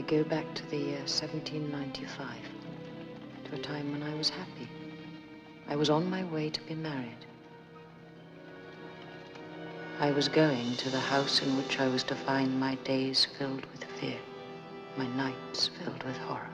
go back to the year 1795, to a time when I was happy. I was on my way to be married. I was going to the house in which I was to find my days filled with fear, my nights filled with horror.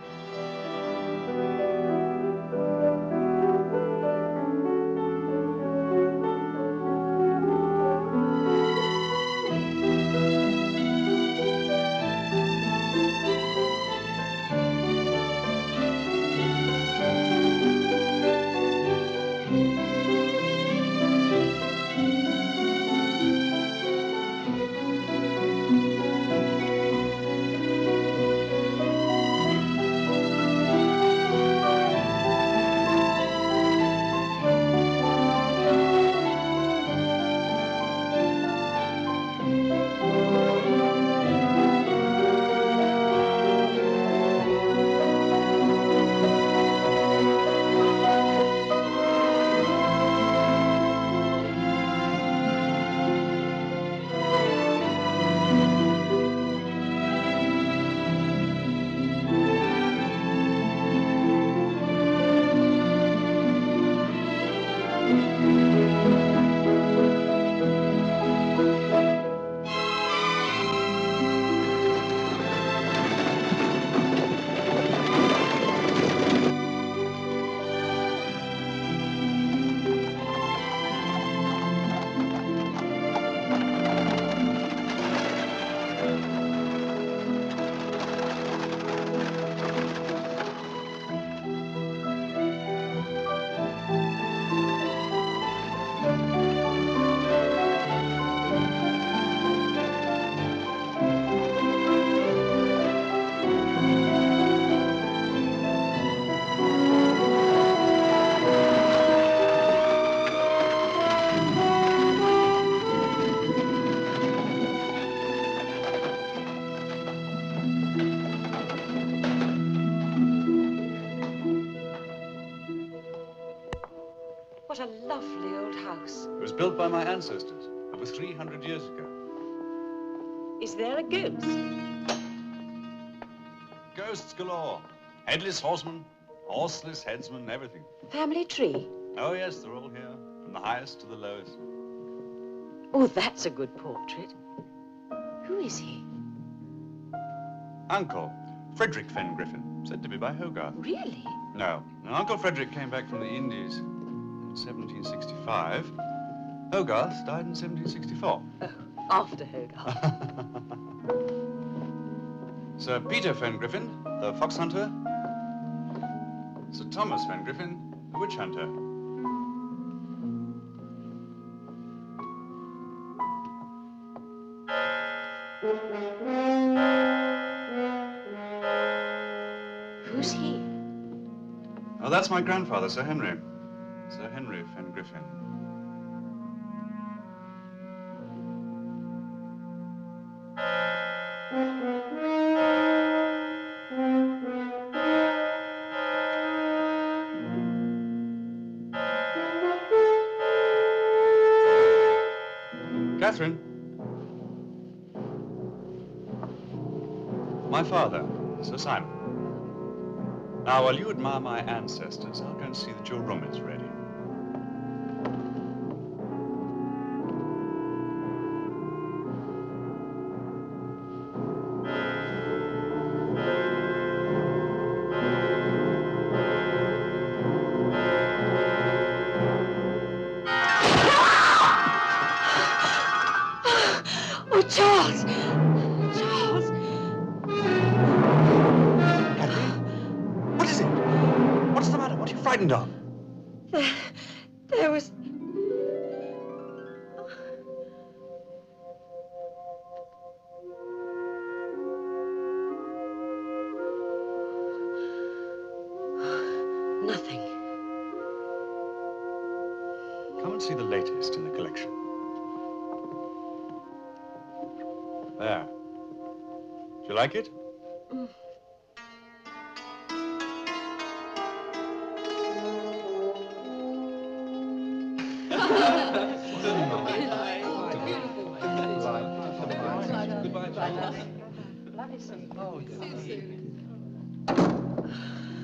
What a lovely old house. It was built by my ancestors over 300 years ago. Is there a ghost? Ghosts galore. Headless horsemen, horseless headsmen, everything. Family tree? Oh, yes, they're all here, from the highest to the lowest. Oh, that's a good portrait. Who is he? Uncle, Frederick Fengriffen, said to be by Hogarth. Really? No. Uncle Frederick came back from the Indies in 1765. Hogarth died in 1764. Oh, after Hogarth. Sir Peter Fengriffen, the fox hunter. Sir Thomas Fengriffen, the witch hunter. Who's he? Oh, that's my grandfather, Sir Henry. Sir Henry Fengriffen. Catherine. My father, Sir Simon. Now, while you admire my ancestors, I'll go and see that your room is ready. Oh, Charles! Charles! What is it? What's the matter? What are you frightened of? There was... Nothing. Come and see the latest in the collection. There. Do you like it? Love is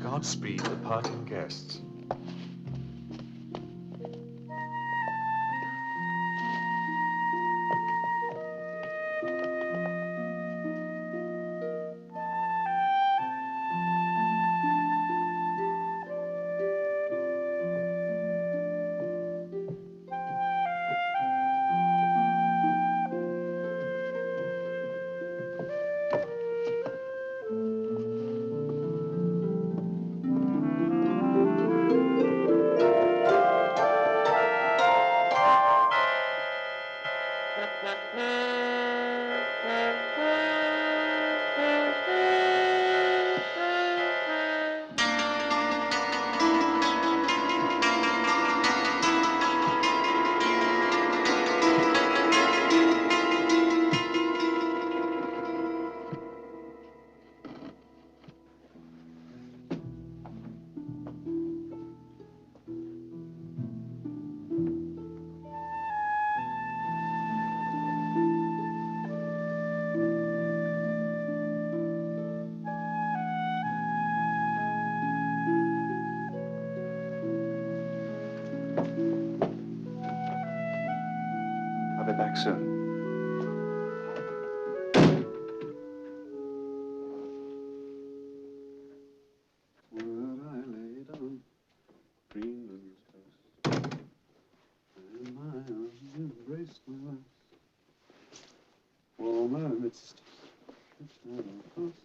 Godspeed, the parting guests. I'll be back soon. Would I lay down Greenland's coast, and my arms embrace my life, warm amidst the shadow frost.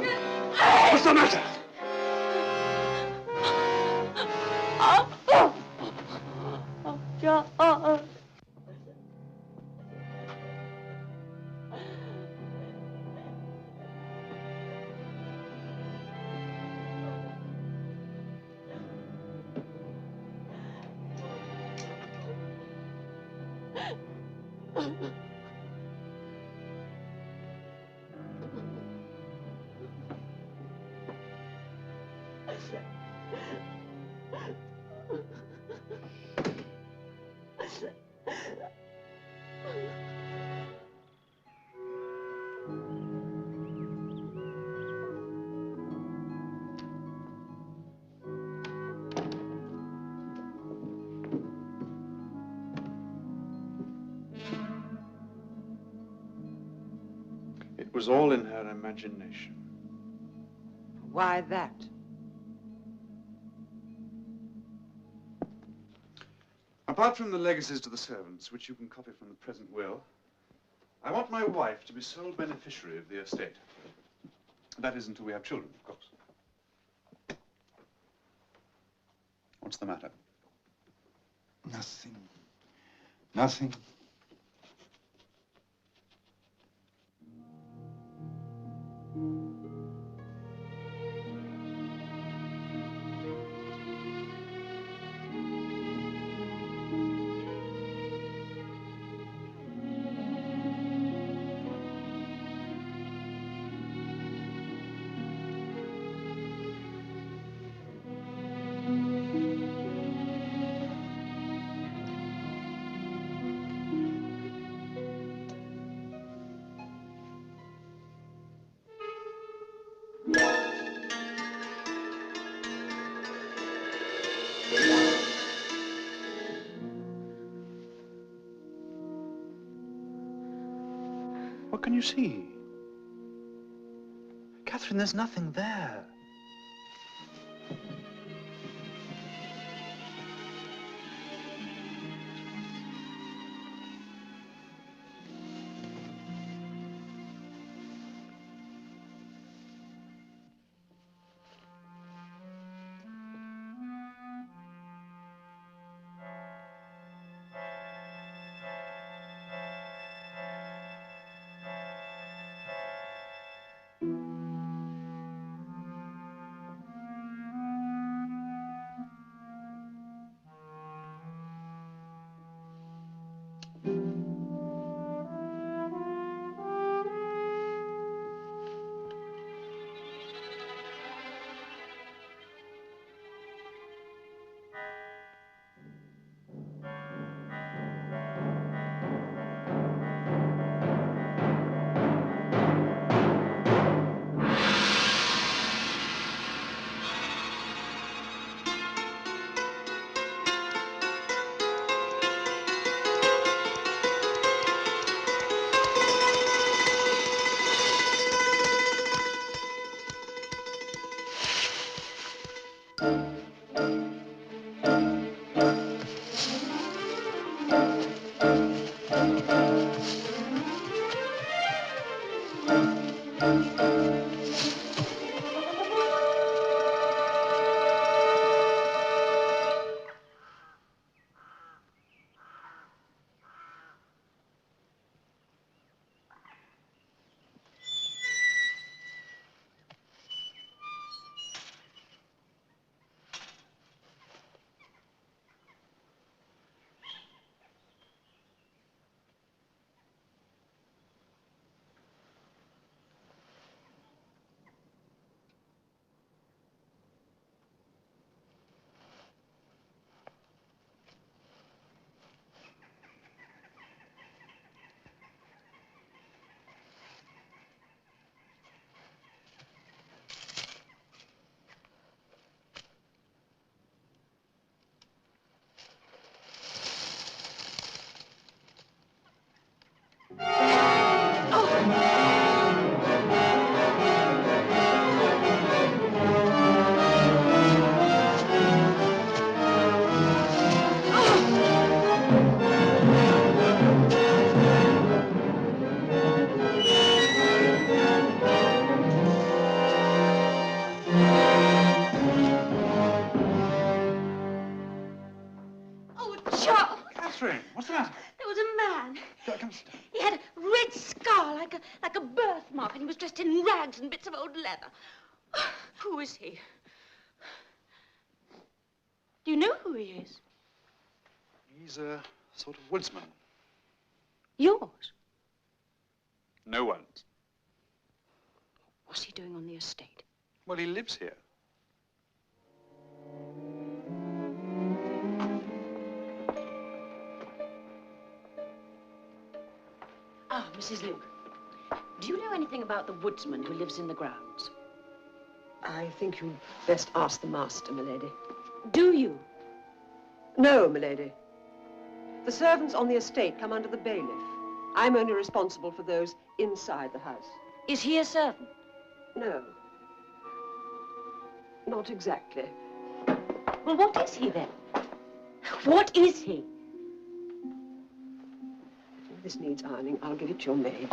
What's the matter? Charles. It was all in her imagination. Why that? Apart from the legacies to the servants, which you can copy from the present will, I want my wife to be sole beneficiary of the estate. That is until we have children, of course. What's the matter? Nothing. Nothing. What can you see? Catherine, there's nothing there. Who is he? Do you know who he is? He's a sort of woodsman. Yours? No one's. What's he doing on the estate? Well, he lives here. Ah, Mrs. Luke. Do you know anything about the woodsman who lives in the grounds? I think you'd best ask the master, milady. Do you? No, milady. The servants on the estate come under the bailiff. I'm only responsible for those inside the house. Is he a servant? No. Not exactly. Well, what is he then? What is he? If this needs ironing, I'll give it to your maid.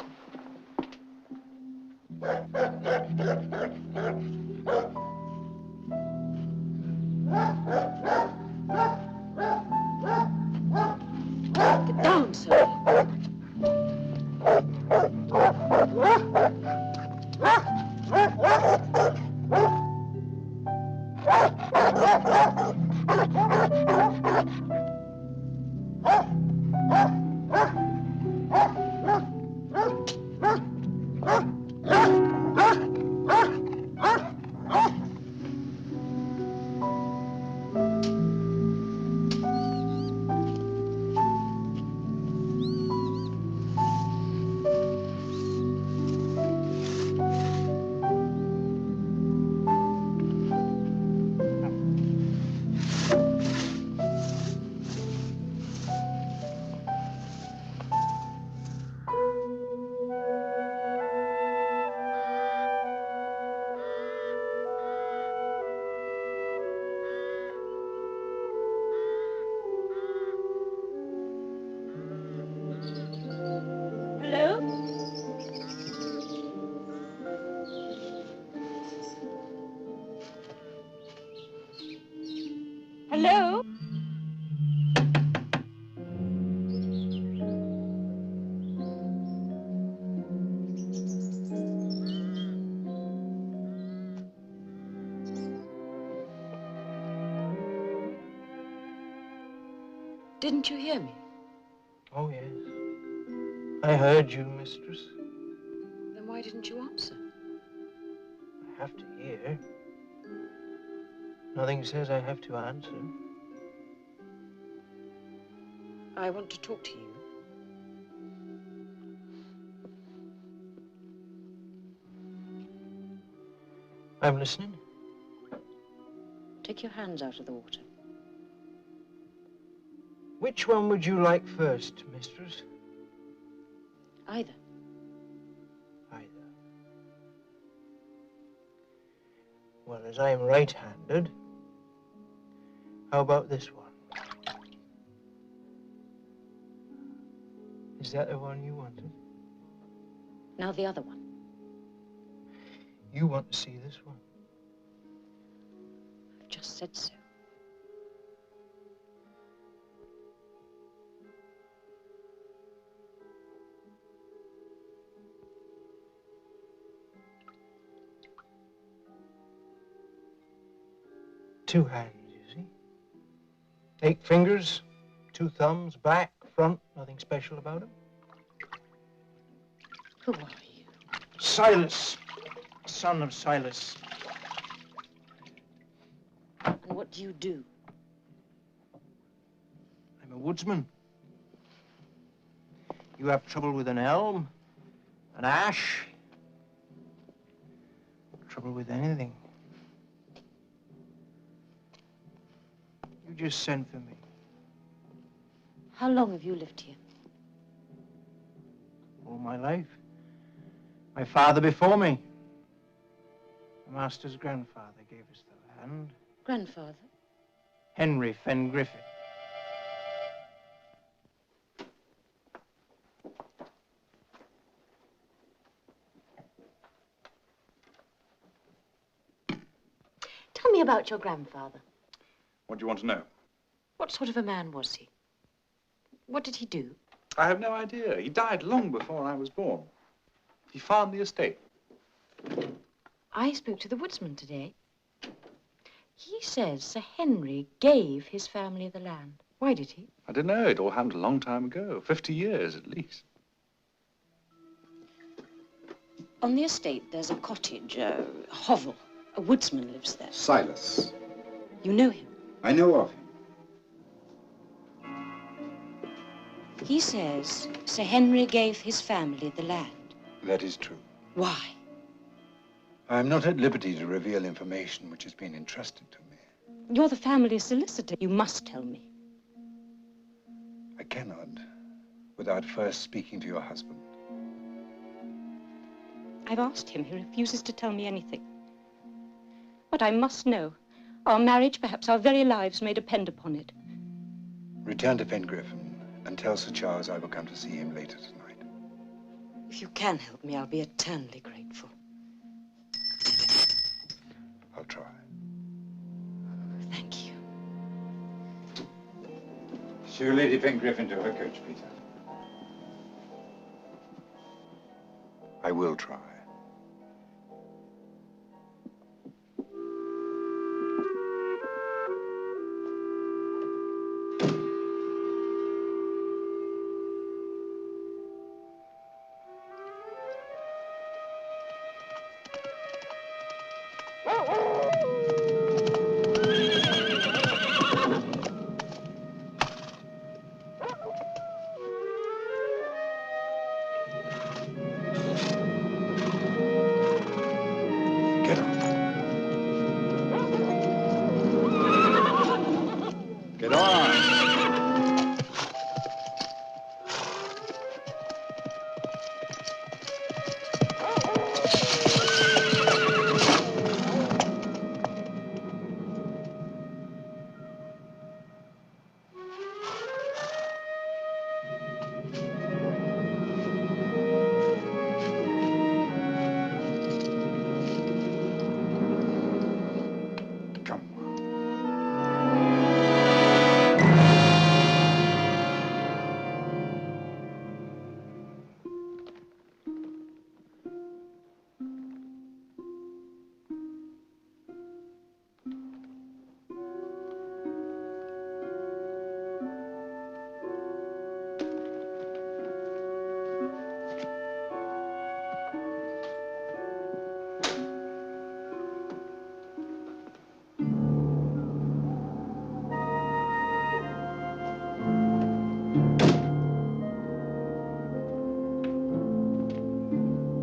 Get down, sir. Hello? Hello? Didn't you hear me? Oh, yes. I heard you, mistress. Then why didn't you answer? I have to hear. Nothing says I have to answer. I want to talk to you. I'm listening. Take your hands out of the water. Which one would you like first, mistress? Either. Either. Well, as I am right-handed, how about this one? Is that the one you wanted? Now the other one. You want to see this one? I've just said so. Two hands, you see? 8 fingers, 2 thumbs, back, front, nothing special about them. Who are you? Silas, son of Silas. And what do you do? I'm a woodsman. You have trouble with an elm, an ash, trouble with anything. You just send for me. How long have you lived here? All my life. My father before me. The master's grandfather gave us the land. Grandfather? Henry Fengriffen. Tell me about your grandfather. What do you want to know? What sort of a man was he? What did he do? I have no idea. He died long before I was born. He farmed the estate. I spoke to the woodsman today. He says Sir Henry gave his family the land. Why did he? I don't know. It all happened a long time ago. 50 years, at least. On the estate, there's a cottage, a hovel. A woodsman lives there. Silas. You know him? I know of him. He says Sir Henry gave his family the land. That is true. Why? I am not at liberty to reveal information which has been entrusted to me. You're the family solicitor. You must tell me. I cannot without first speaking to your husband. I've asked him. He refuses to tell me anything. But I must know. Our marriage, perhaps our very lives, may depend upon it. Return to Fengriffen and tell Sir Charles I will come to see him later tonight. If you can help me, I'll be eternally grateful. I'll try. Thank you. Show Lady Fengriffen to her coach, Peter. I will try. Get on.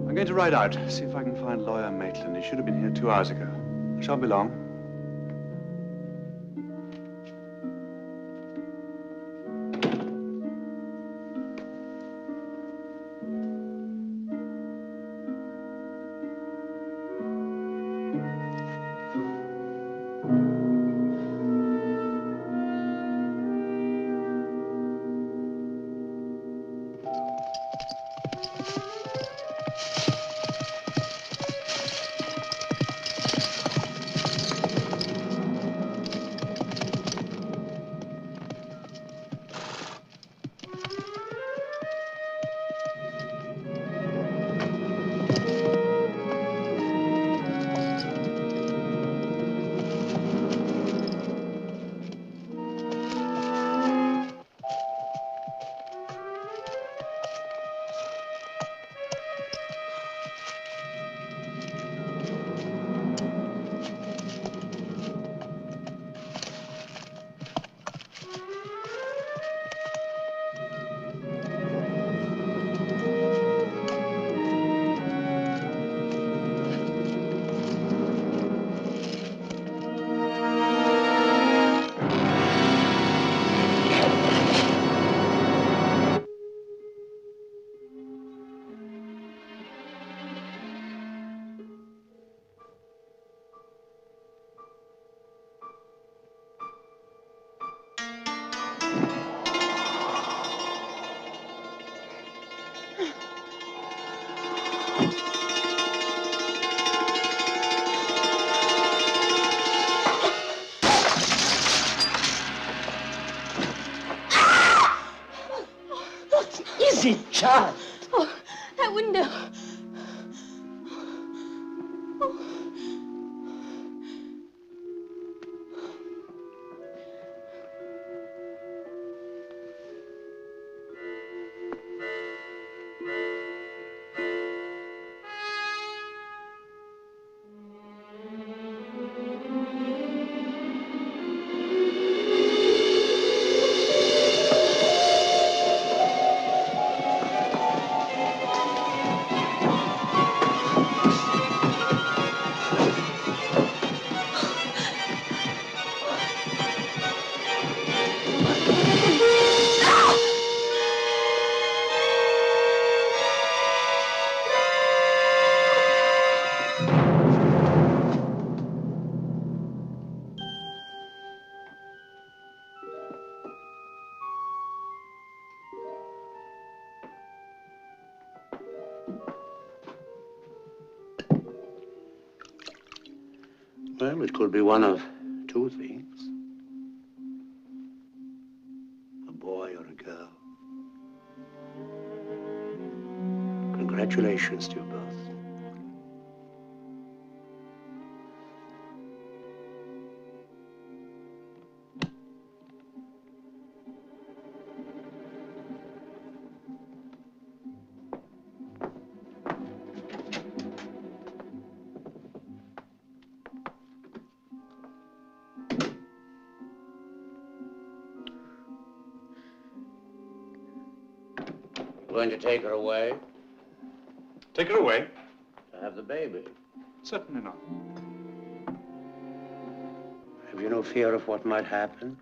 I'm going to ride out, see if I can find Lawyer Maitland. He should have been here 2 hours ago. I shan't be long. it, Charles? Oh, that window. Oh. Well, it could be one of two things. A boy or a girl. Congratulations to you both. Going to take her away? Take her away? To have the baby. Certainly not. Have you no fear of what might happen?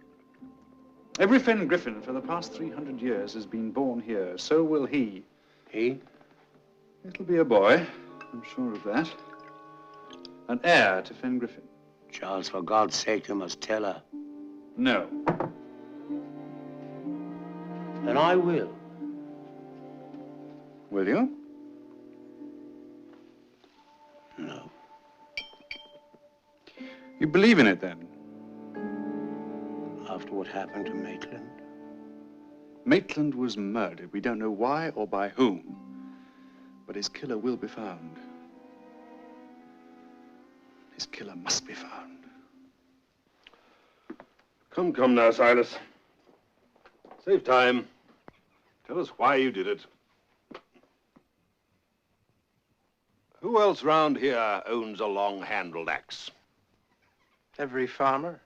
Every Fengriffen for the past 300 years has been born here. So will he. He? It'll be a boy. I'm sure of that. An heir to Fengriffen. Charles, for God's sake, you must tell her. No. Then I will. Will you? No. You believe in it, then? After what happened to Maitland? Maitland was murdered. We don't know why or by whom. But his killer will be found. His killer must be found. Come now, Silas. Save time. Tell us why you did it. Who else round here owns a long-handled axe? Every farmer,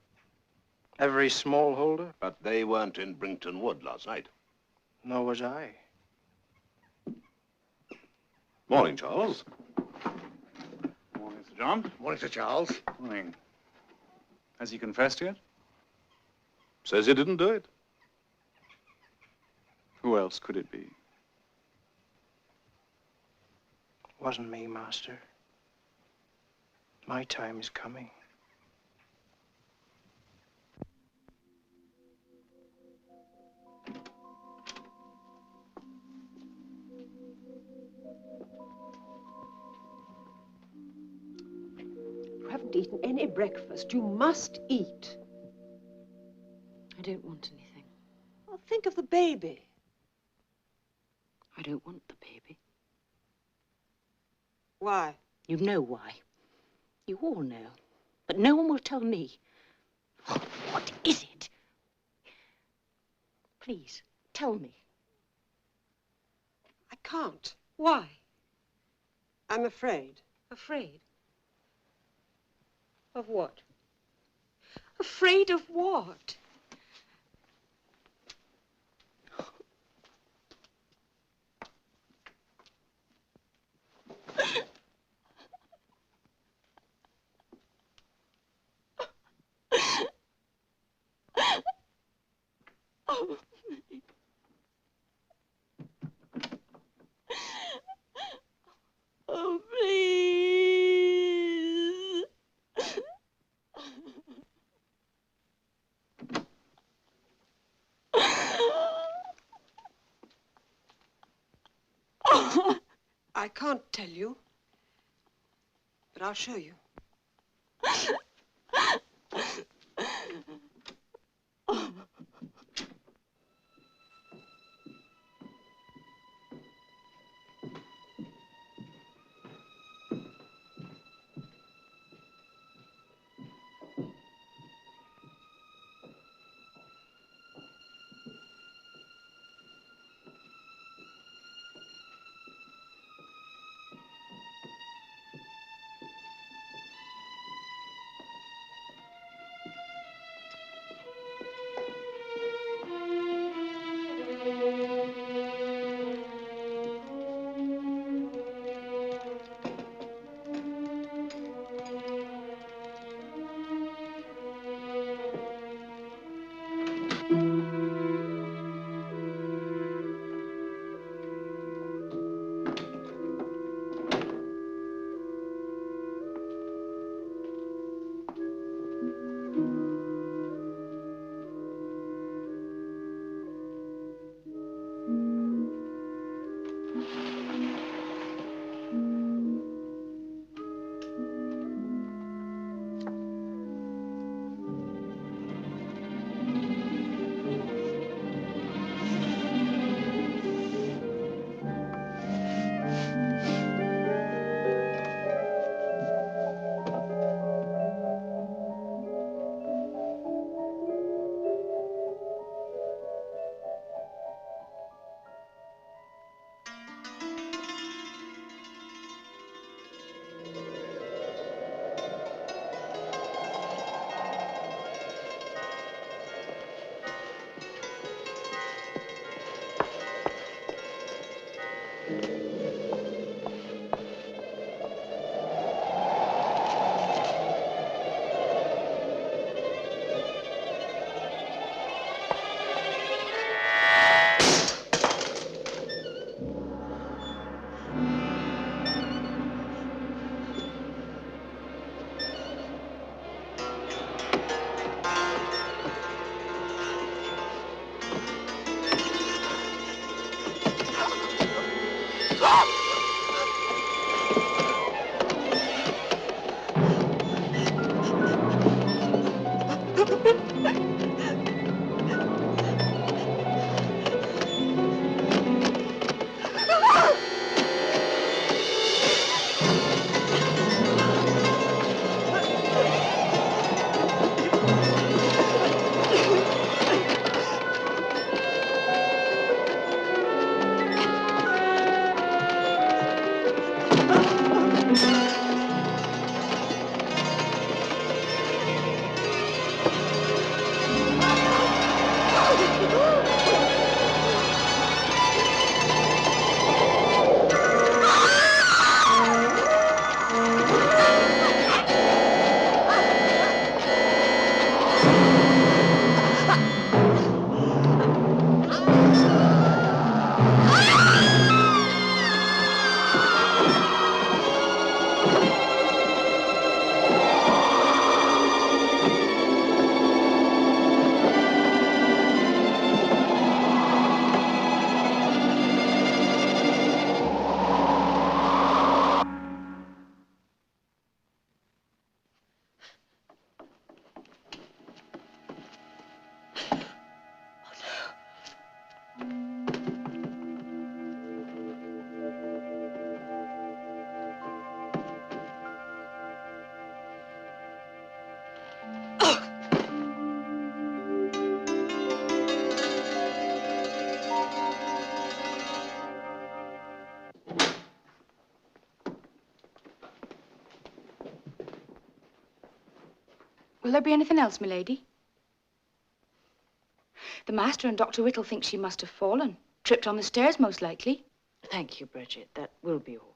every smallholder. But they weren't in Brington Wood last night. Nor was I. Morning, Charles. Morning, Sir John. Morning, Sir Charles. Morning. Has he confessed yet? Says he didn't do it. Who else could it be? Wasn't me, Master. My time is coming. You haven't eaten any breakfast. You must eat. I don't want anything. Well, think of the baby. I don't want the baby. Why? You know why. You all know. But no one will tell me. What is it? Please, tell me. I can't. Why? I'm afraid. Afraid? Of what? Afraid of what? Oh, please. I can't tell you, but I'll show you. Will there be anything else, milady? The master and Dr. Whittle think she must have fallen. Tripped on the stairs, most likely. Thank you, Bridget. That will be all.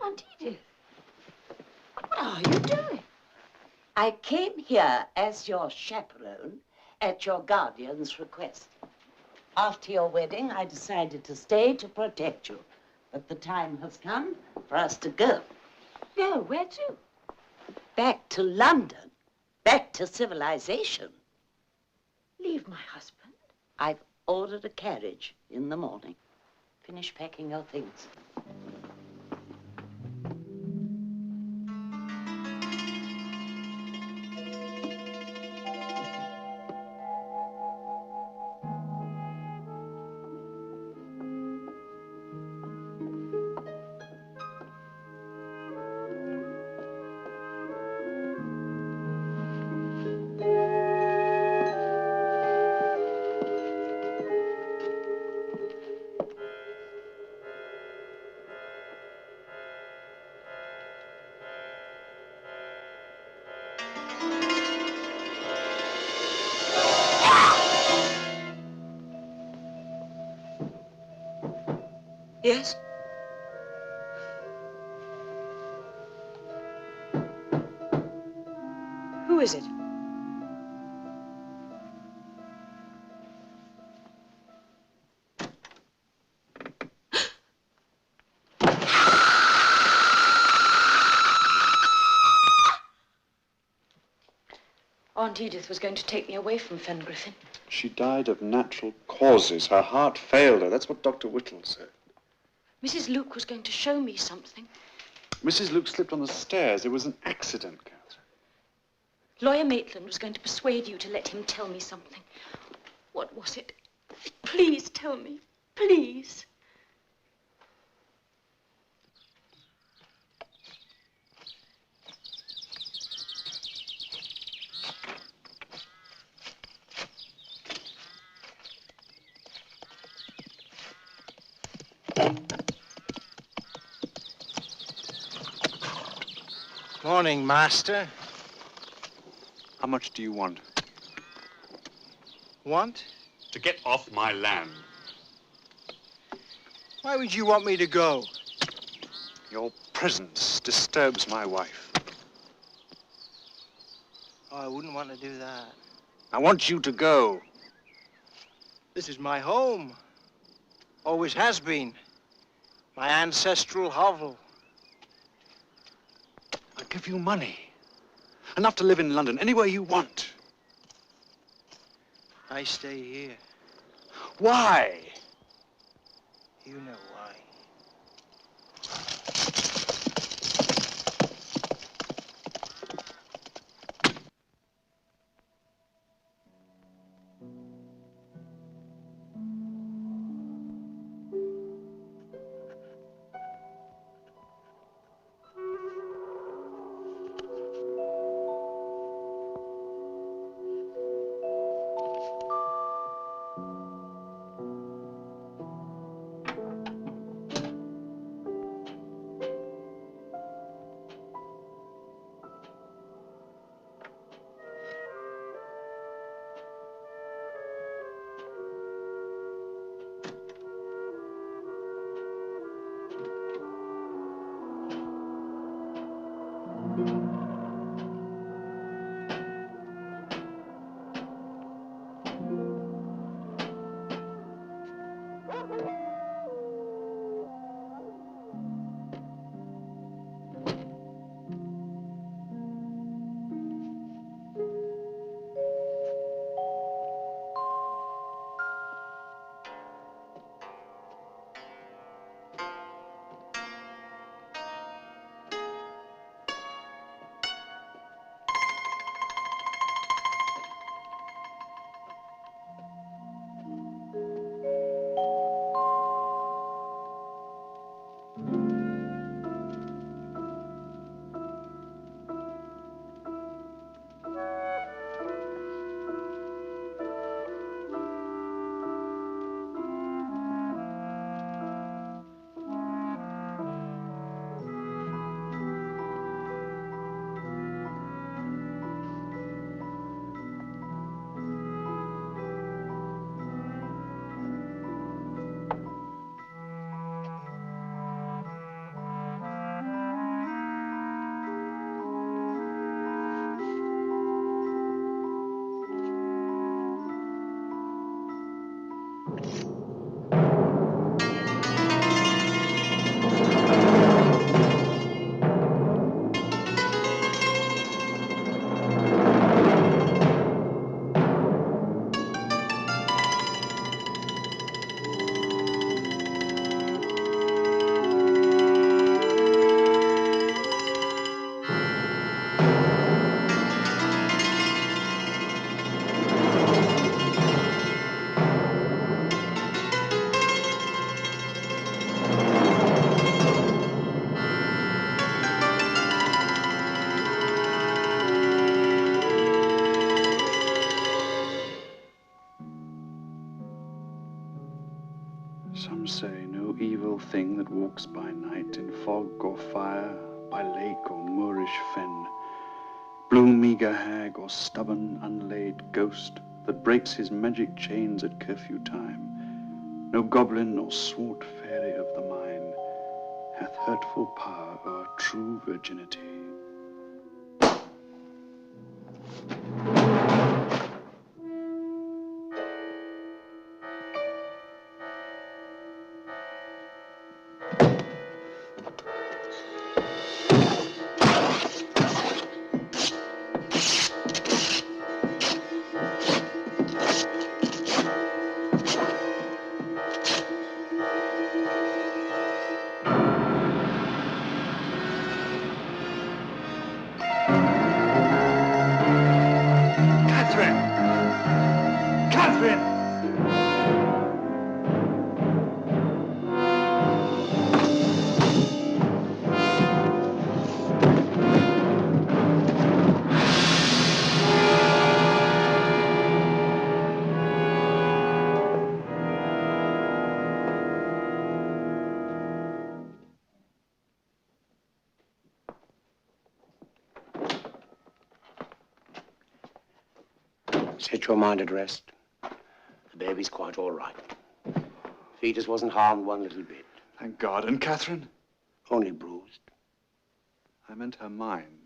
Aunt Edith, what are you doing? I came here as your chaperone at your guardian's request. After your wedding, I decided to stay to protect you. But the time has come for us to go. Go? Where to? Back to London. Back to civilization. Leave my husband? I've ordered a carriage in the morning. Finish packing your things. Yes? Who is it? Aunt Edith was going to take me away from Fengriffen. She died of natural causes. Her heart failed her. That's what Dr. Whittle said. Mrs. Luke was going to show me something. Mrs. Luke slipped on the stairs. It was an accident, Catherine. Lawyer Maitland was going to persuade you to let him tell me something. What was it? Please tell me. Please. Morning, Master. How much do you want? Want? To get off my land. Why would you want me to go? Your presence disturbs my wife. Oh, I wouldn't want to do that. I want you to go. This is my home. Always has been. My ancestral hovel. I'll give you money. Enough to live in London, anywhere you want. I stay here. Why? You know why. thing that walks by night in fog or fire, by lake or moorish fen, blue meagre hag or stubborn unlaid ghost that breaks his magic chains at curfew time, no goblin nor swart fairy of the mine hath hurtful power o'er true virginity. Set your mind at rest. The baby's quite all right. Fetus wasn't harmed one little bit. Thank God. And Catherine? Only bruised. I meant her mind.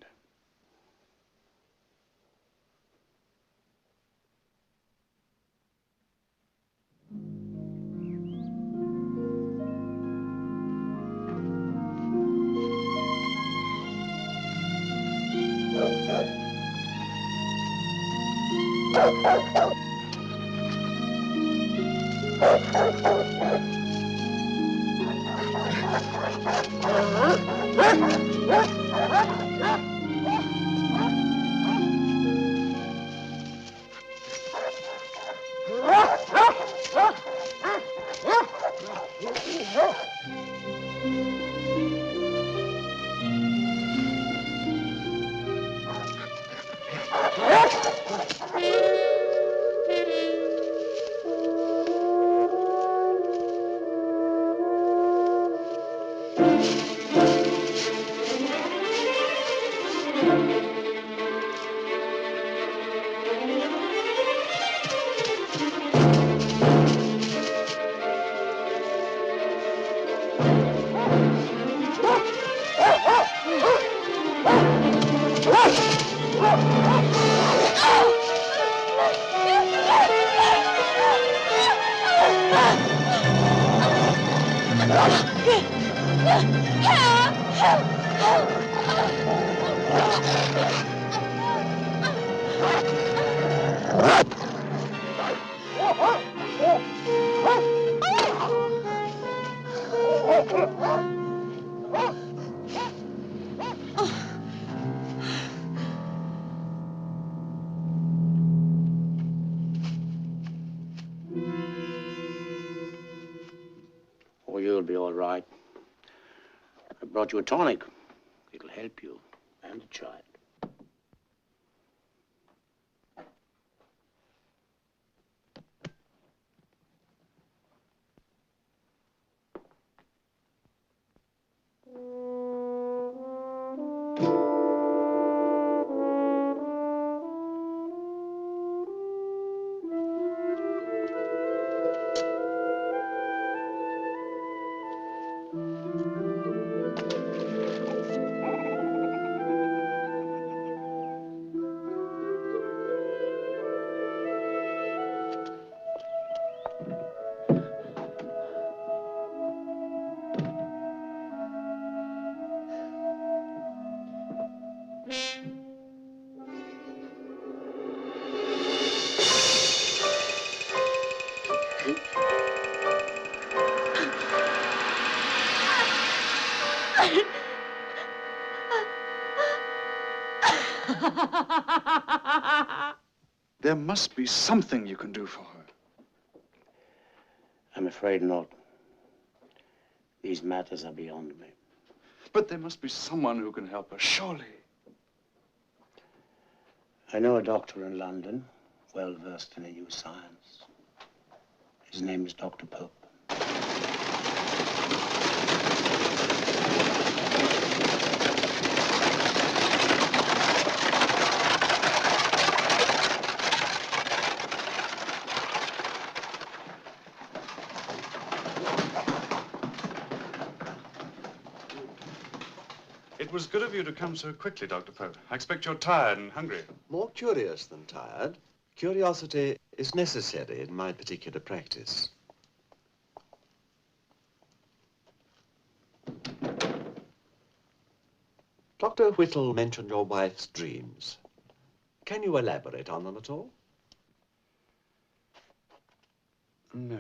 Oh, you'll be all right. I brought you a tonic. It'll help you and the child. There must be something you can do for her. I'm afraid not. These matters are beyond me. But there must be someone who can help her, surely. I know a doctor in London, well versed in a new science. His name is Dr. Pope. It was good of you to come so quickly, Dr. Pope. I expect you're tired and hungry. More curious than tired. Curiosity is necessary in my particular practice. Dr. Whittle mentioned your wife's dreams. Can you elaborate on them at all? No.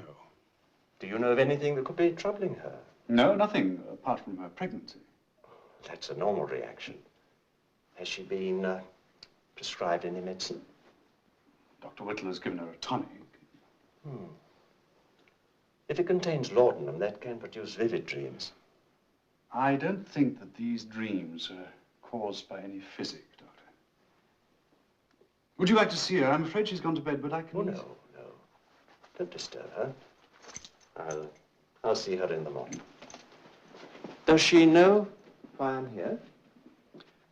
Do you know of anything that could be troubling her? No, nothing apart from her pregnancy. That's a normal reaction. Has she been prescribed any medicine? Dr. Whittle has given her a tonic. If it contains laudanum, that can produce vivid dreams. I don't think that these dreams are caused by any physic, Doctor. Would you like to see her? I'm afraid she's gone to bed, but I can... Oh, no. Don't disturb her. I'll see her in the morning. Does she know why I'm here?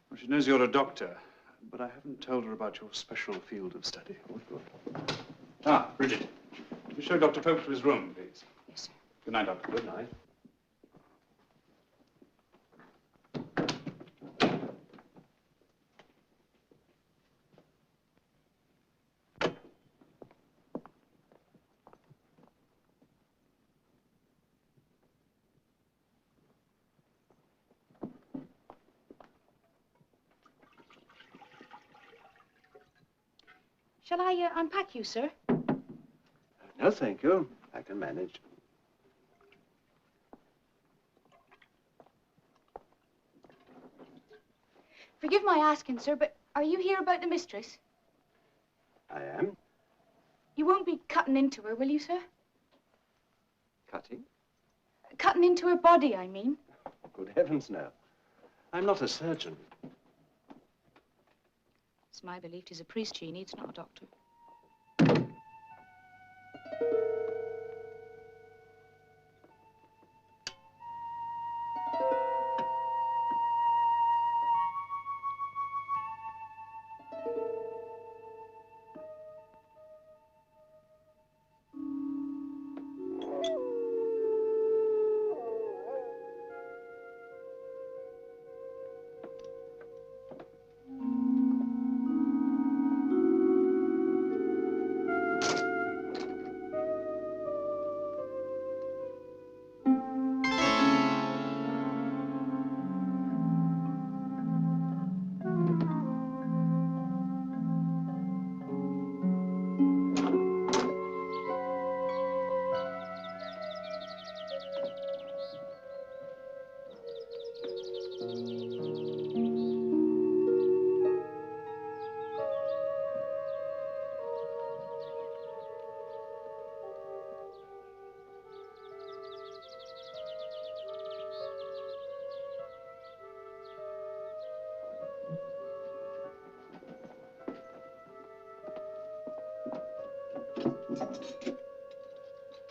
Well, she knows you're a doctor, but I haven't told her about your special field of study. Oh, good. Ah, Bridget. Will you show Dr. Pope to his room, please? Yes, sir. Good night, Doctor. Good night. Shall I unpack you, sir? No, thank you. I can manage. Forgive my asking, sir, but are you here about the mistress? I am. You won't be cutting into her, will you, sir? Cutting? Cutting into her body, I mean. Good heavens, no. I'm not a surgeon. It's my belief 'tis a priest she needs, not a doctor.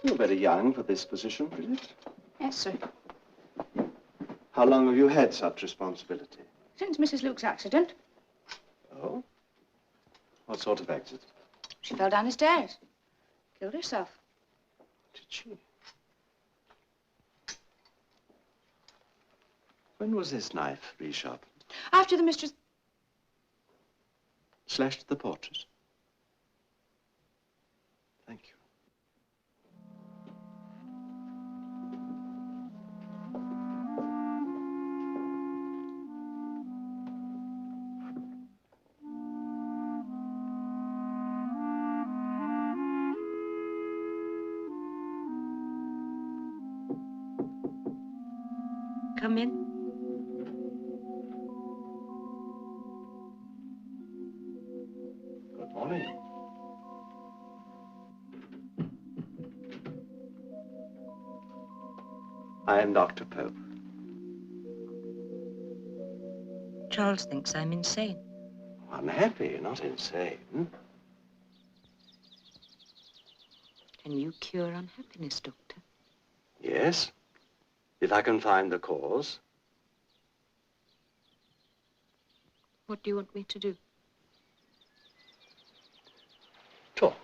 You're very young for this position, Bridget. Yes, sir. How long have you had such responsibility? Since Mrs. Luke's accident. Oh? What sort of accident? She fell down the stairs. Killed herself. Did she? When was this knife resharpened? After the mistress... Slashed the portrait? Thank you. Come in. Good morning. I am Dr. Pope. Charles thinks I'm insane. Unhappy, not insane. Can you cure unhappiness, Doctor? Yes, if I can find the cause. What do you want me to do? Talk.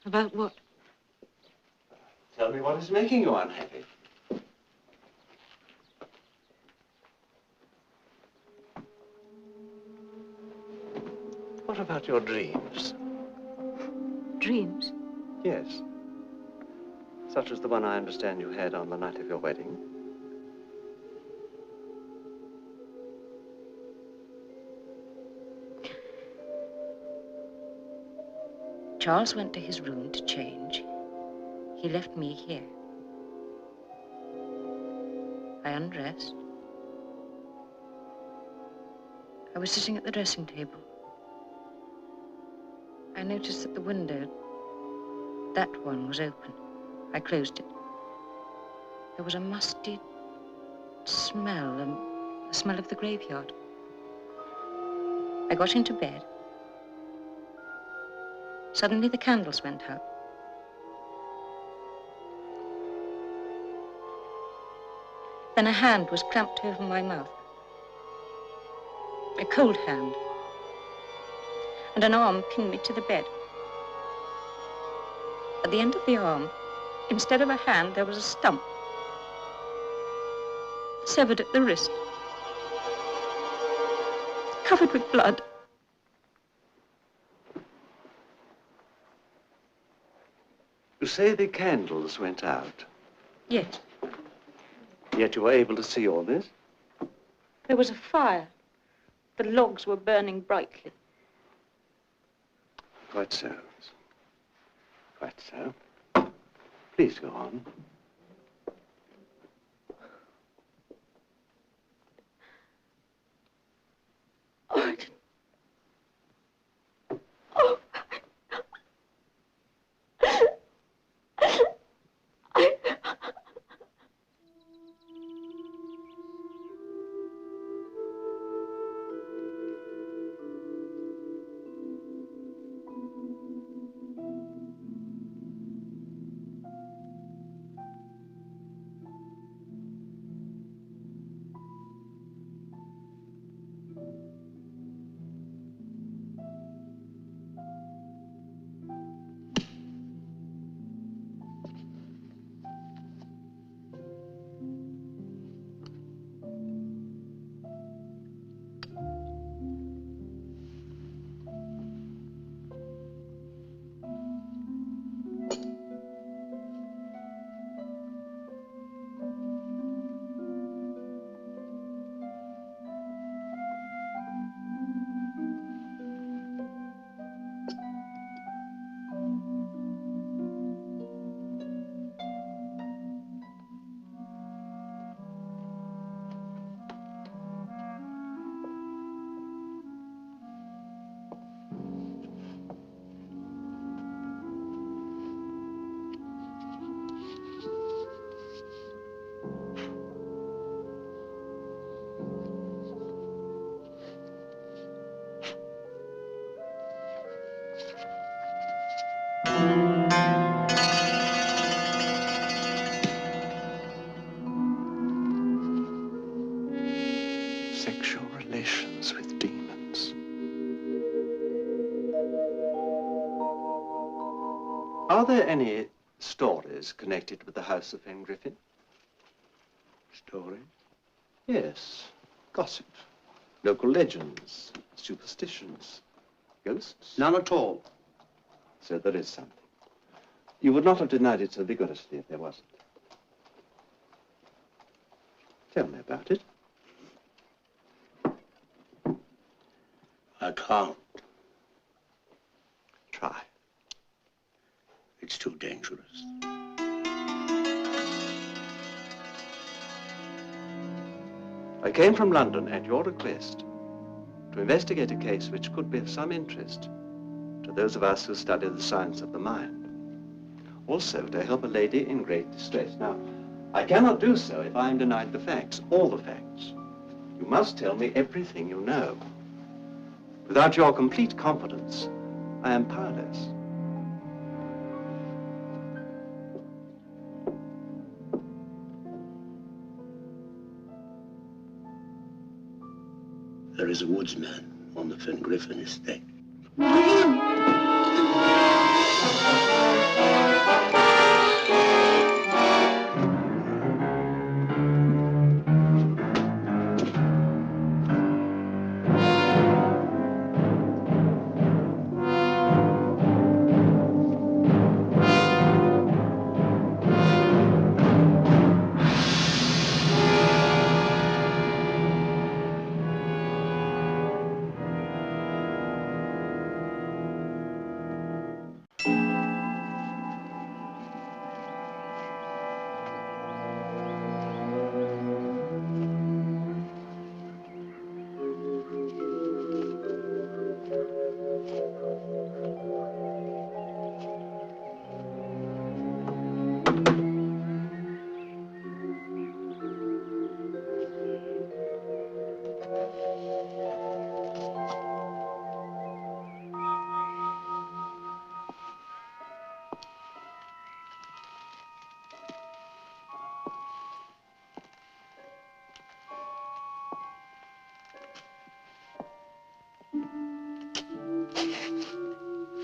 About what? Tell me what is making you unhappy. What about your dreams? Dreams? Yes. Such as the one I understand you had on the night of your wedding. Charles went to his room to change. He left me here. I undressed. I was sitting at the dressing table. I noticed that the window, that one, was open. I closed it. There was a musty smell, the smell of the graveyard. I got into bed. Suddenly the candles went out. Then a hand was clamped over my mouth. A cold hand. And an arm pinned me to the bed. At the end of the arm, instead of a hand, there was a stump. Severed at the wrist. Covered with blood. You say the candles went out, Yes. yet you were able to see all this? There was a fire. The logs were burning brightly. Quite so. Quite so. Please go on. Oh, Sexual relations with demons. Are there any stories connected with the house of Fengriffen? Stories? Yes. Gossip. Local legends. Superstitions. Ghosts? None at all. So there is something. You would not have denied it so vigorously if there wasn't. Tell me about it. I can't. Try. It's too dangerous. I came from London at your request to investigate a case which could be of some interest to those of us who study the science of the mind. Also to help a lady in great distress. Now, I cannot do so if I am denied the facts, all the facts. You must tell me everything you know. Without your complete confidence, I am powerless. There is a woodsman on the Fengriffen estate.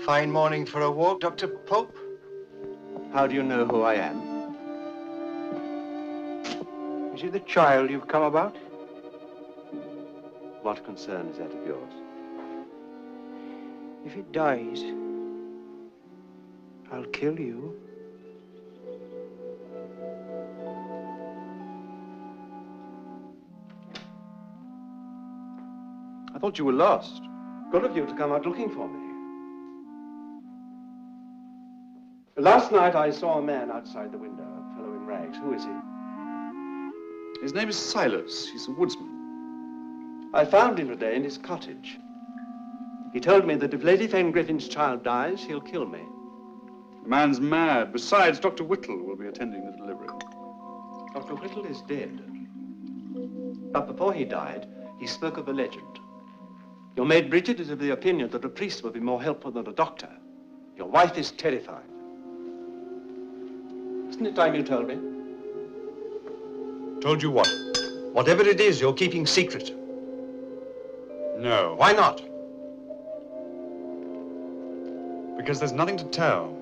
fine morning for a walk, Dr. Pope. How do you know who I am? Is it the child you've come about? What concern is that of yours? If it dies, I'll kill you. I thought you were lost. Good of you to come out looking for me. Last night I saw a man outside the window, a fellow in rags. Who is he? His name is Silas. He's a woodsman. I found him today in his cottage. He told me that if Lady Fengriffin's child dies, he'll kill me. The man's mad. Besides, Dr. Whittle will be attending the delivery. Dr. Whittle is dead. But before he died, he spoke of a legend. Your maid Bridget is of the opinion that a priest would be more helpful than a doctor. Your wife is terrified. Isn't it time you told me? Told you what? Whatever it is you're keeping secret. No. Why not? Because there's nothing to tell.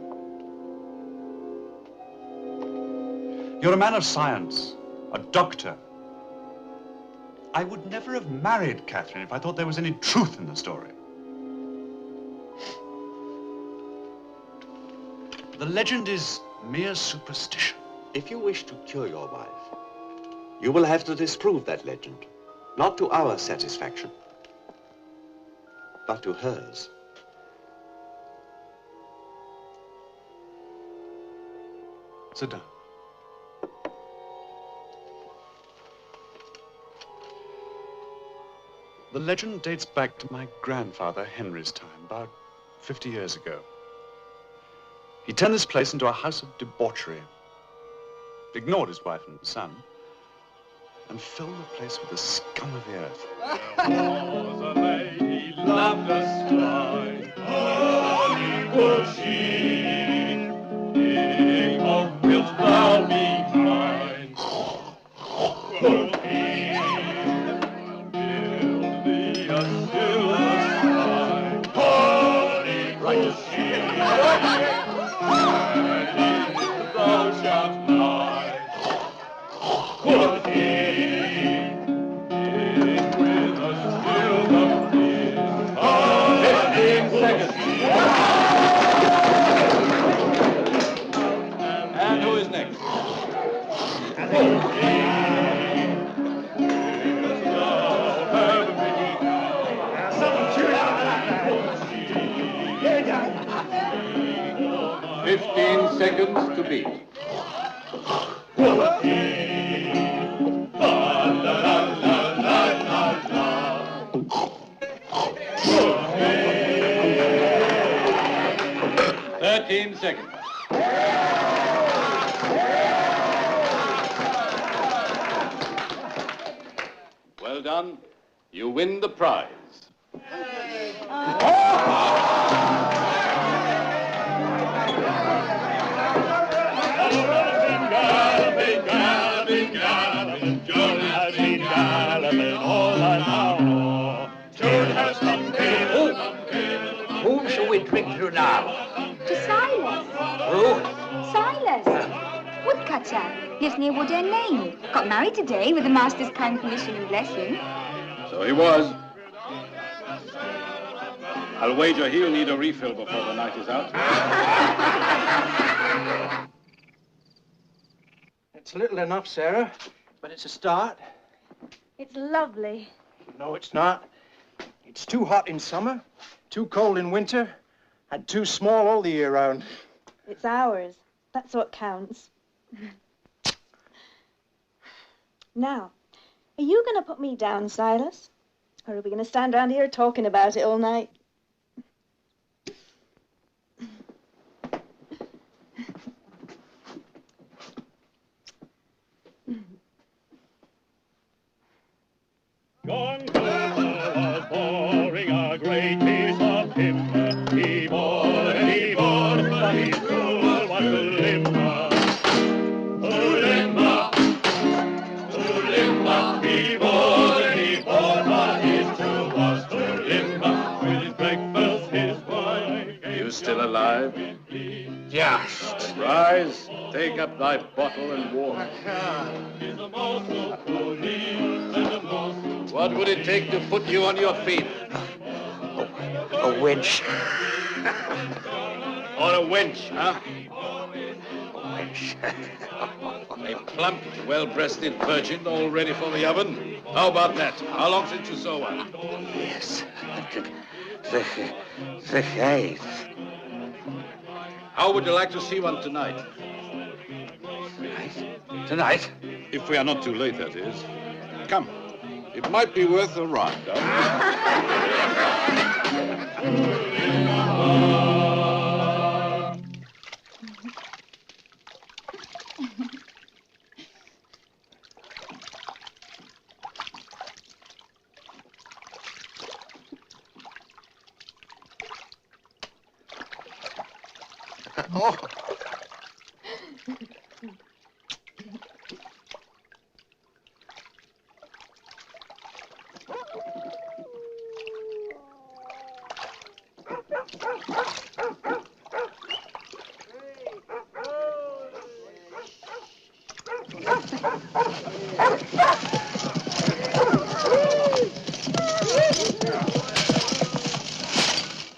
You're a man of science, a doctor. I would never have married Catherine if I thought there was any truth in the story. The legend is mere superstition. If you wish to cure your wife, you will have to disprove that legend. Not to our satisfaction, but to hers. Sit down. The legend dates back to my grandfather Henry's time, about 50 years ago. He turned this place into a house of debauchery, ignored his wife and son, and filled the place with the scum of the earth. There was a lady loved the sky, only would she, king of wilt thou be mine? Quoth he, build thee a silver sky, only would she, and thou shalt lie. Quoth he, And who is next? "15 seconds to beat." Seconds. Well done. You win the prize. Whom shall we drink to now? To Silas. Who? Silas. Woodcutter. Lives near Woodend Lane. Got married today with the master's kind permission and blessing. So he was. I'll wager he'll need a refill before the night is out. It's little enough, Sarah, but it's a start. It's lovely. No, it's not. It's too hot in summer, too cold in winter, and too small all the year round. It's ours. That's what counts. Now, are you going to put me down, Silas? Or are we going to stand around here talking about it all night? John Cooper was boring a great piece of timber. He bored, but his tool was to limber. To limber, he bored, but his tool was to limber. With his alive? Just. Rise, take up thy bottle and walk. What would it take to put you on your feet? A winch. Or a wench, huh? A winch. A plump, well-breasted virgin all ready for the oven? How about that? How long since you saw one? Yes. The eighth. How would you like to see one tonight? Tonight? If we are not too late, that is. Come. It might be worth a ride, Oh.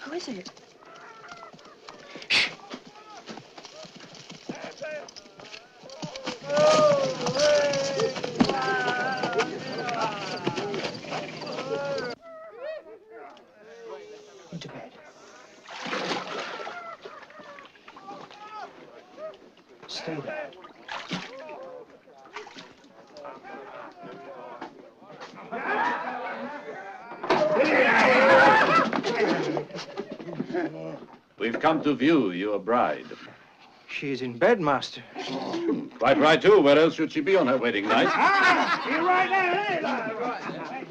Who is it? Into bed. Stay there. We've come to view your bride. She is in bed, master. Quite right, too. Where else should she be on her wedding night? You're right there.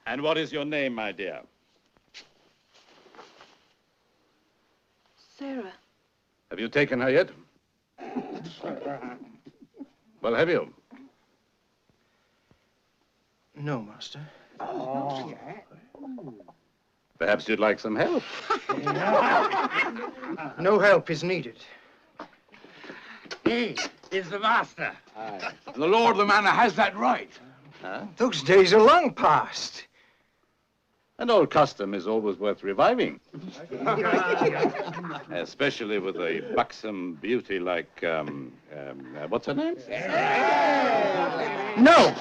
And what is your name, my dear? Sarah. Have you taken her yet? Well, have you? No, master. Perhaps you'd like some help. No help is needed. He is the master. The lord of the manor has that right. Huh? Those days are long past. An old custom is always worth reviving. Especially with a buxom beauty like, what's her name? No!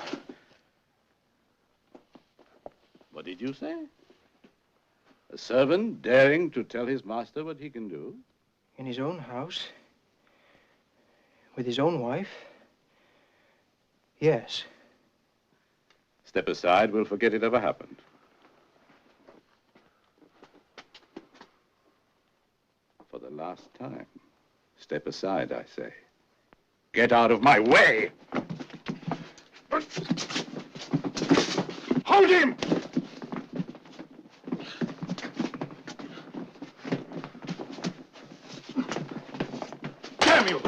What did you say? A servant daring to tell his master what he can do? In his own house? With his own wife? Yes. Step aside, we'll forget it ever happened. For the last time, step aside, I say. Get out of my way! Hold him! Damn you!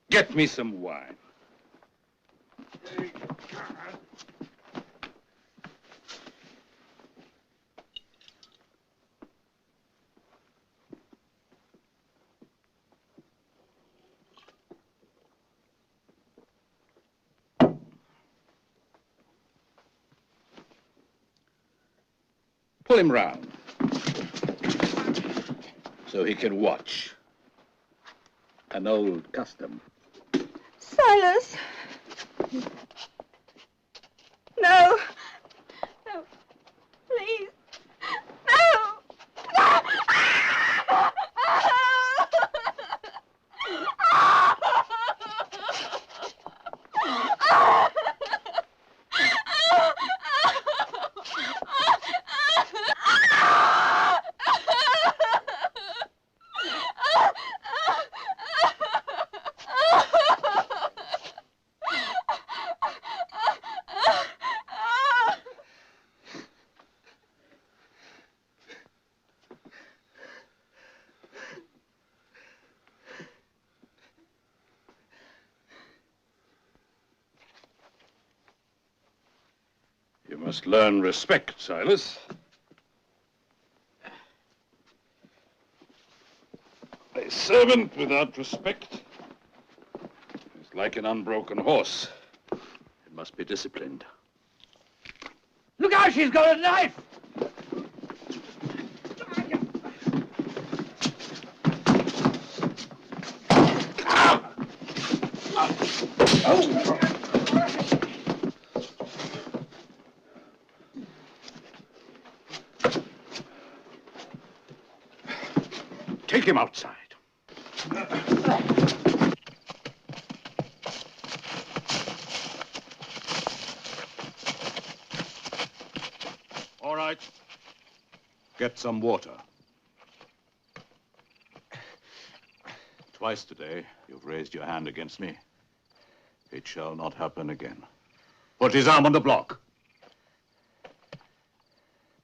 Get me some wine. Pull him round so he can watch. An old custom. Silas. No. No. Please. No. No. must learn respect, Silas. A servant without respect is like an unbroken horse. It must be disciplined. Look out, she's got a knife! Take him outside. All right. Get some water. Twice today, you've raised your hand against me. It shall not happen again. Put his arm on the block.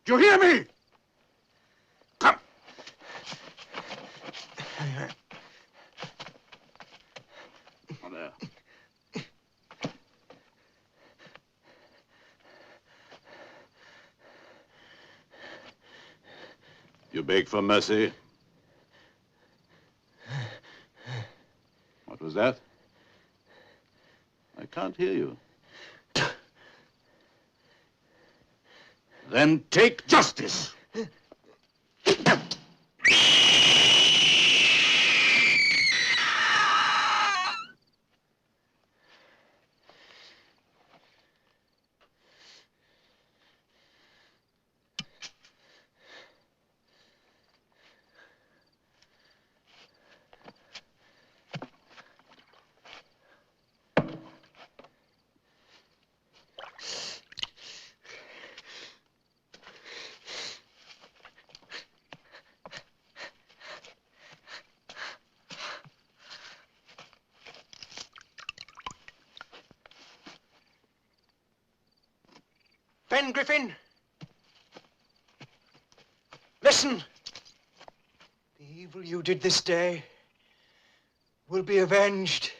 Do you hear me? Come. On there. You beg for mercy? What was that? I can't hear you. Then take justice. Fengriffen! Listen! The evil you did this day will be avenged.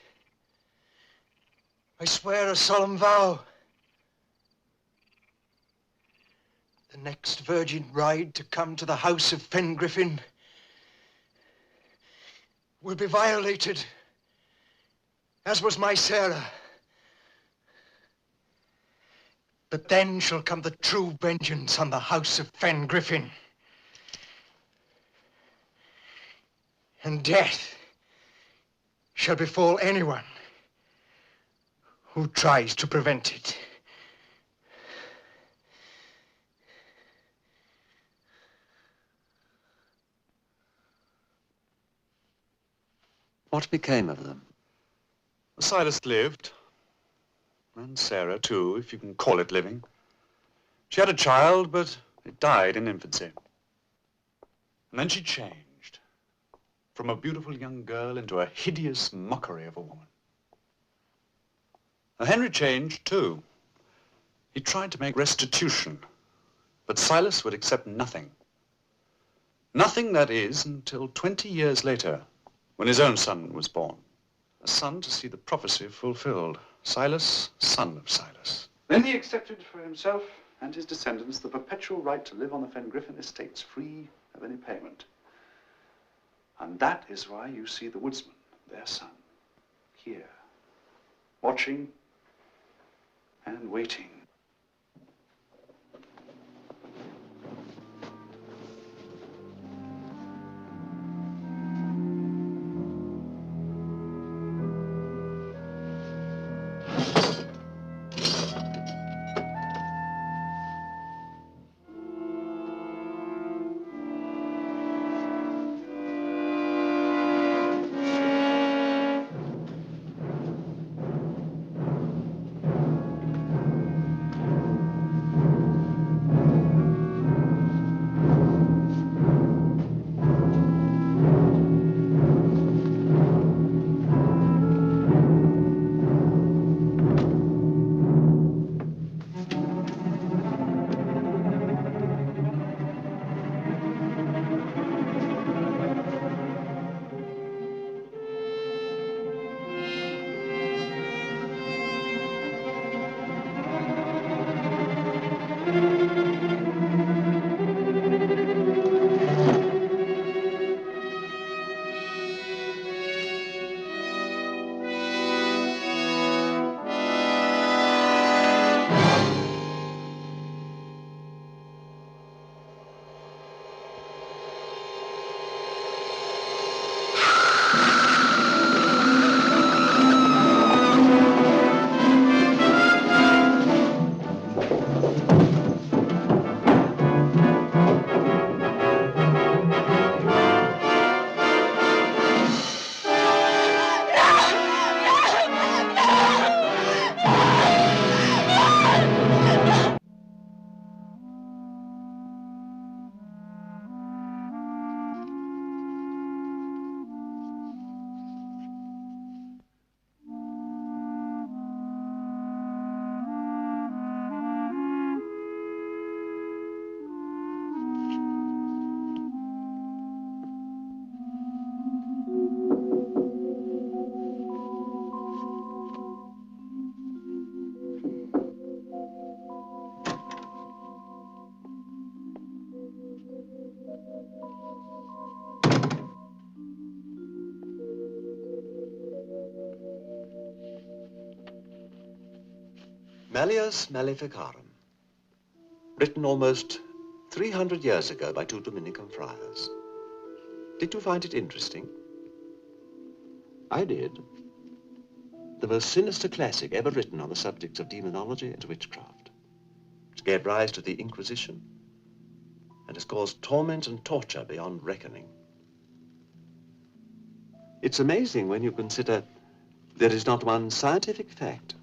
I swear a solemn vow. The next virgin bride to come to the house of Fengriffen will be violated, as was my Sarah. But then shall come the true vengeance on the house of Fengriffen. And death shall befall anyone who tries to prevent it. What became of them? Silas lived. And Sarah, too, if you can call it living. She had a child, but it died in infancy. And then she changed from a beautiful young girl into a hideous mockery of a woman. Now, Henry changed, too. He tried to make restitution, but Silas would accept nothing. Nothing, that is, until 20 years later, when his own son was born. A son to see the prophecy fulfilled. Silas, son of Silas. Then he accepted for himself and his descendants the perpetual right to live on the Fengriffen estates free of any payment. And that is why you see the woodsman, their son, here, watching and waiting. Malleus Maleficarum, written almost 300 years ago by 2 Dominican friars. Did you find it interesting? I did. The most sinister classic ever written on the subjects of demonology and witchcraft, which gave rise to the Inquisition and has caused torment and torture beyond reckoning. It's amazing when you consider there is not one scientific fact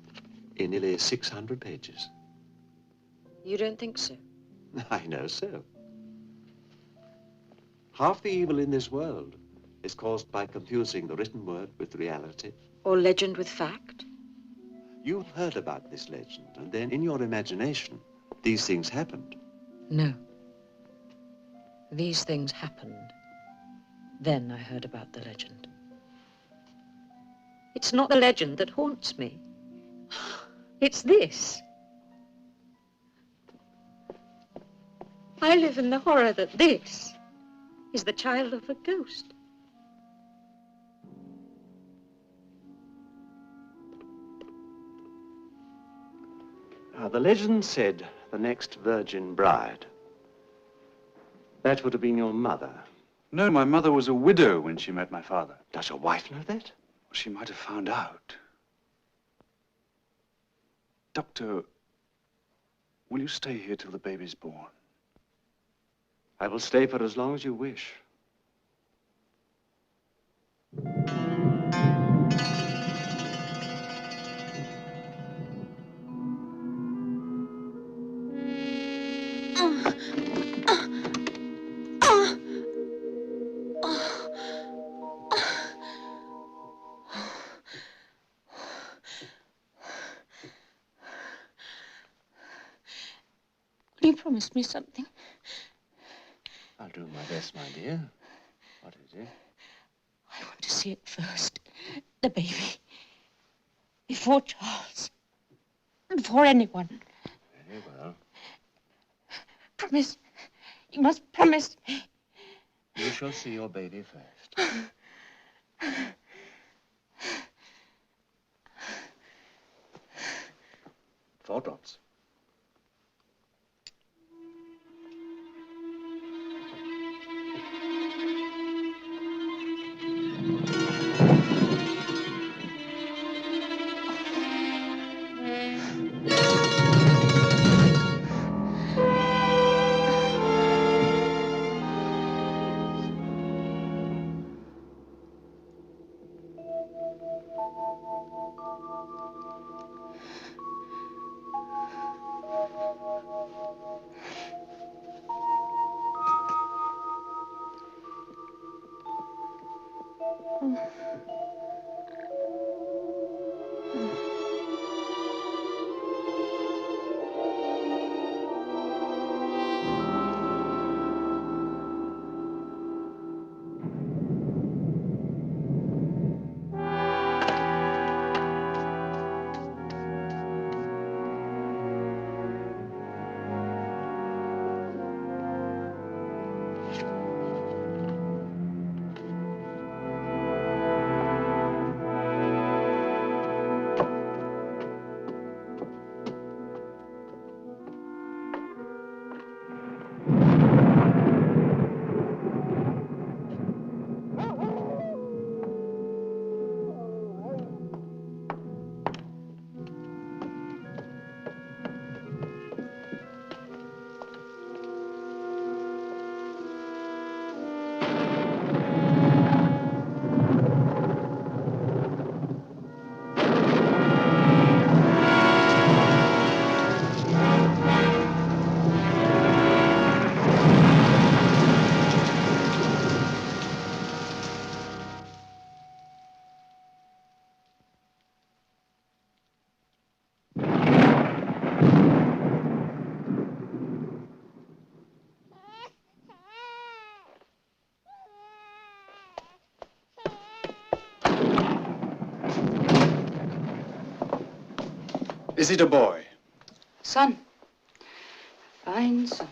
in nearly 600 pages. You don't think so? I know so. Half the evil in this world is caused by confusing the written word with reality. Or legend with fact? You've heard about this legend, and then in your imagination, these things happened. No. These things happened. Then I heard about the legend. It's not the legend that haunts me. It's this. I live in the horror that this is the child of a ghost. Now, the legend said the next virgin bride. That would have been your mother. No, my mother was a widow when she met my father. Does your wife know that? She might have found out. Doctor, will you stay here till the baby's born? I will stay for as long as you wish. Will you promise me something? I'll do my best, my dear. What is it? I want to see it first. The baby. Before Charles. Before anyone. Very well. Promise. You must promise. You shall see your baby first. 4 drops. Is it a boy? Son. Fine son.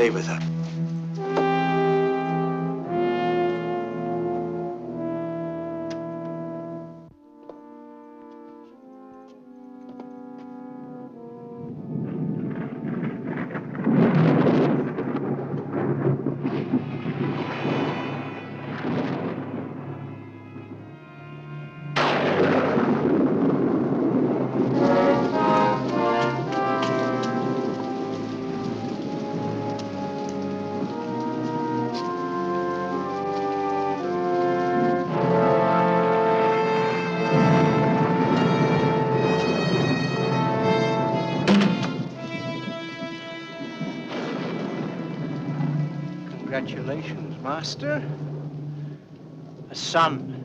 stay with her. Congratulations, Master. A son.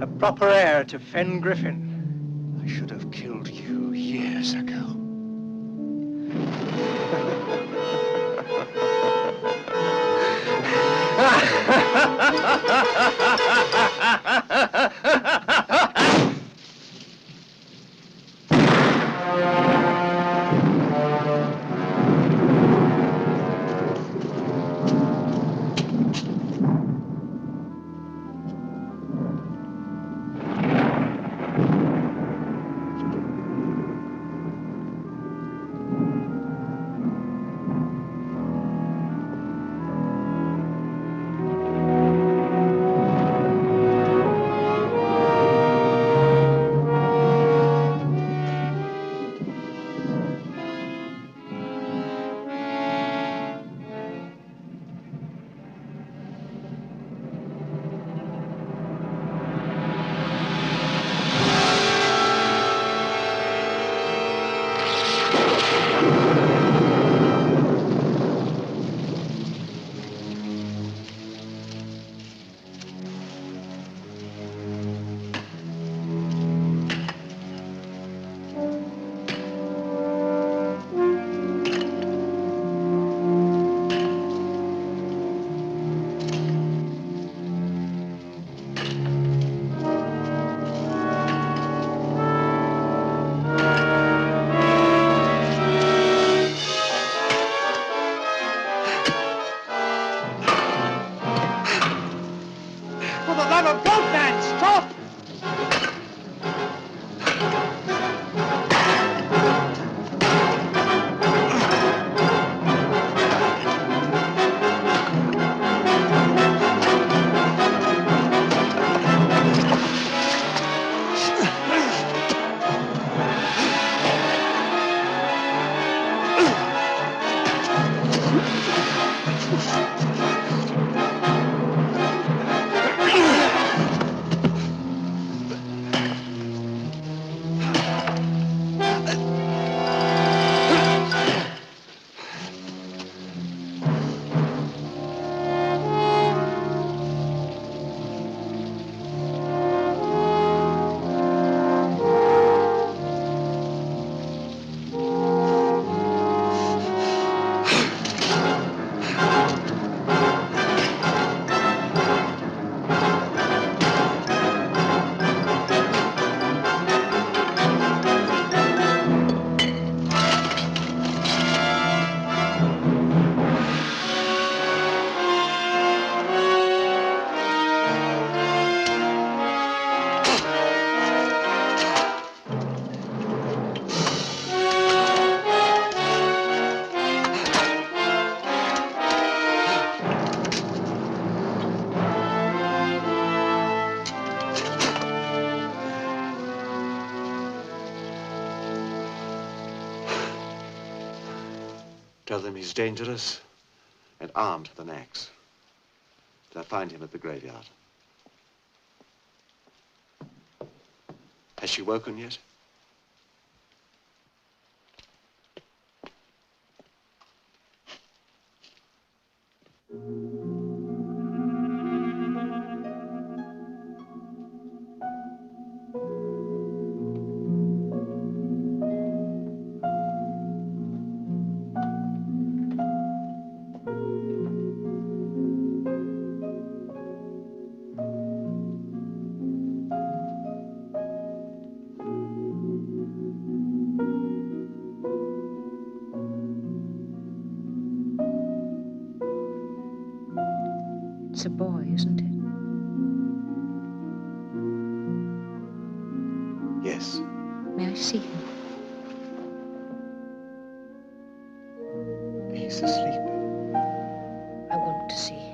A proper heir to Fengriffen. I should have killed you years ago. For the love of God, man, stop! Tell them he's dangerous and armed with an axe. They'll find him at the graveyard. Has she woken yet? It's a boy, isn't it? Yes. May I see him? He's asleep. I want to see him.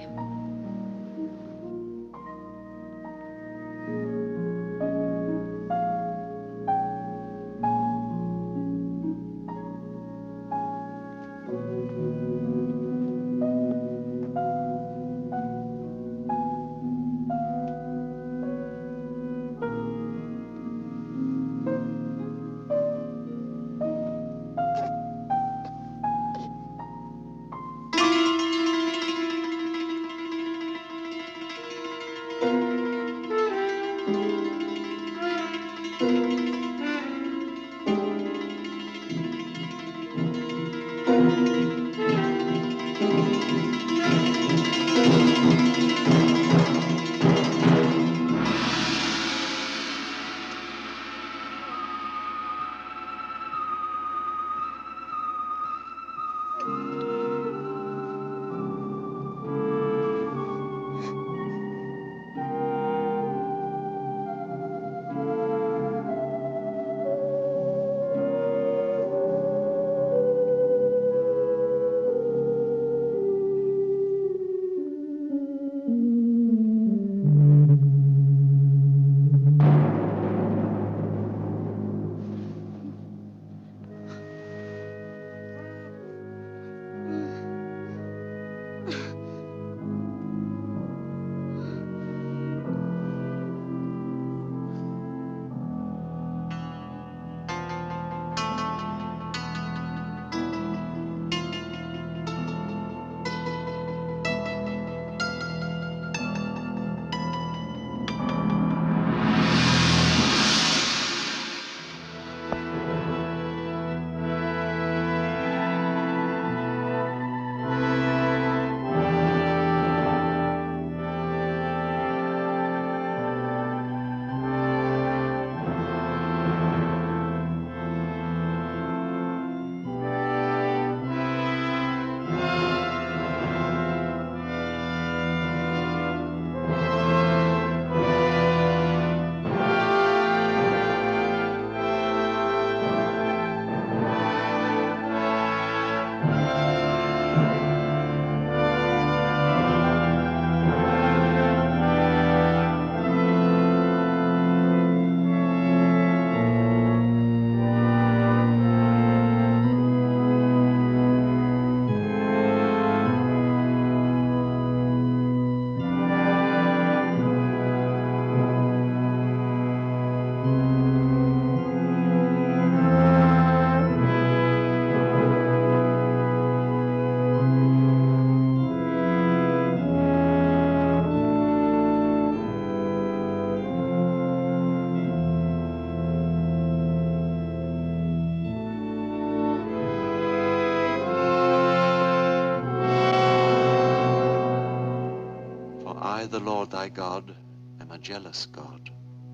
I, the Lord thy God, am a jealous God,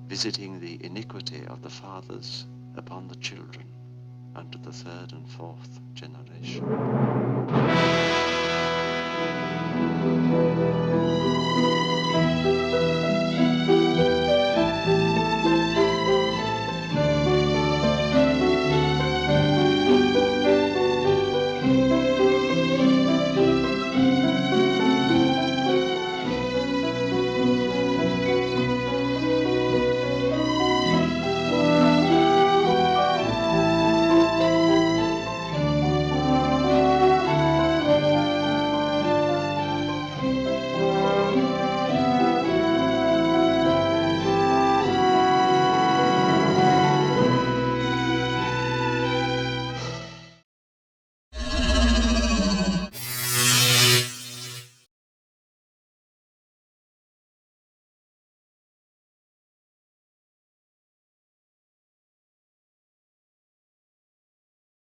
visiting the iniquity of the fathers upon the children unto the third and fourth generation.